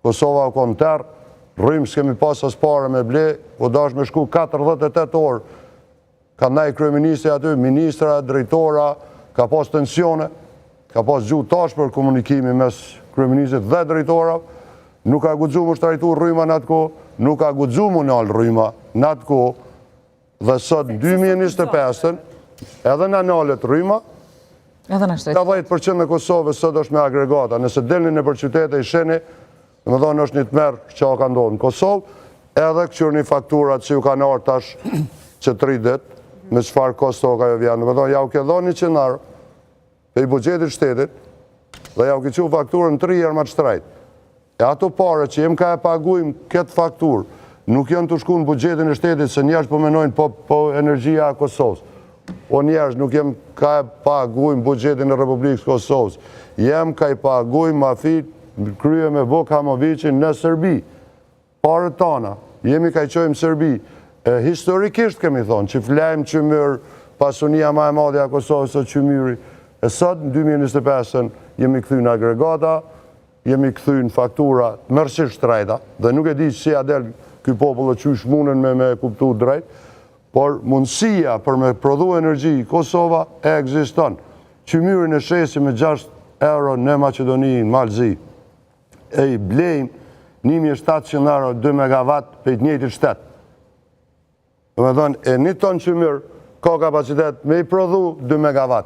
Kosova u konë terë, rrymë s'kemi pas as pare me ble, u dash me shku 48 orë, ka ndaj kryeministri aty, ministra, drejtora, ka pas tensione, ka pas gjuhë tash për komunikimi mes kryeministrit dhe drejtora, nuk ka guxu më shtrajtu rryma në atë kohë, nuk ka guxu më nalë rryma në atë kohë, dhe sot 2025, edhe në nalet rryma, 80% e Kosovës sot është me agregata. Nëse delni në për qytete i sheni, më thonë është një të merë që ka ndodhë në Kosovë, edhe këqyrë një fakturat që ju ka nërë tash që 3 dit, me qëfar kosto ka jo vjanë. Më thonë, ja u ke dhoni që nërë, pe i bugjetit shtetit, dhe ja u ke që fakturën 3 herë ma të shtrajt. E ato pare që jem ka e pagujmë këtë fakturë, nuk janë të shku në bugjetin e shtetit, se njerës po menojnë po energjia e Kosovës. O njerës nuk jem ka e pagujmë bugjetin e Republikës Kosovës. Jem ka e pagujmë mafi krye me Vuk Hamovicin në Serbi. Pare tana, jemi ka i qojmë Serbi. Historikisht kemi thonë, që flajmë qymyr, pasunia ma e madhja Kosovës o qymyri. E sot, në 2025, jemi këthy në agregata, jemi këthy në faktura mërësisht drejta, dhe nuk e di që si adel këj popullë që shmunën me kuptu drejt, por mundësia për me prodhu energji Kosova e egziston. Qymyrin e shesi me 6 euro në Macedoni, në Malzi, e i blejmë 1700 euro 2 megawatt për të njëjtit shtet. Dhe me thonë, e një ton qymyr ka kapacitet me i prodhu 2 megawatt.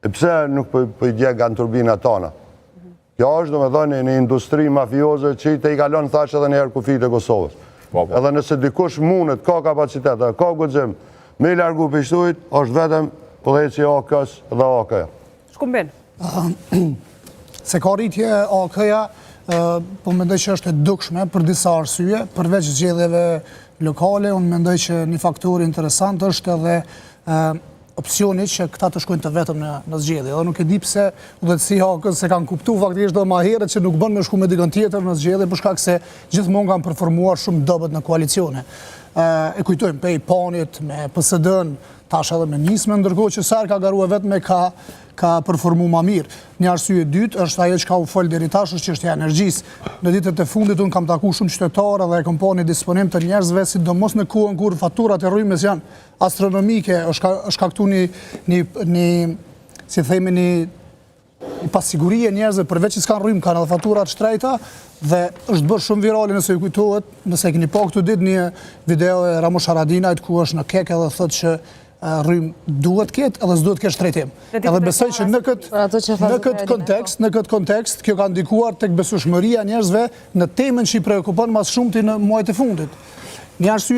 E pse nuk për i djekë nga në turbina tona? Kjo është, do me thonë, një industri mafioze që i te i kalon thashe edhe njerë kufit e Kosovës. Edhe nëse dikush mundet, ka kapacitet, ka guxim, me i largu për shtuit, është vetëm pëlleci AK-s dhe AK-ja. Shkumbin? Se ka rritje AK-ja, po mendoj që është e dukshme për disa arsye, përveç zgjedhjeve lokale, unë mendoj që një faktor interesant është edhe opcioni që këta të shkojnë të vetëm në zgjedhje. Dhe nuk e di pse udhëtësia AK-s se kanë kuptu faktikisht do ma herët që nuk bën me shku me dikën tjetër në zgjedhje, për shkak se gjithmonë kanë përformuar shumë dobët në koalicione. E kujtojmë pe i Panit, me PSD-n, tash edhe me Nisme, ndërkohë që Ser ka garuar vetëm me ka përformu ma mirë. Një arsye dytë është ajo që ka u folë deri tash është çështja e energjisë. Në ditët e fundit unë kam taku shumë qytetarë dhe kam pa një disponim të njerëzve, sidomos në kohën kur faturat e rrymës janë astronomike, është shkaktu një si themi një pasigurie njerëzve përveç që s'kan rrymë, kanë edhe faturat shtrejta dhe është bërë shumë virale nëse ju kujtohet, nëse keni pa këtu ditë një video e Ramush Haradinajt ku është në kek edhe thotë që rrymë duhet ketë edhe s'duhet ketë shtrejtim. Edhe besoj që në këtë kontekst kjo ka ndikuar tek besueshmëria njerëzve në temën që i preokupon mas shumti në muajt e fundit. Një arsye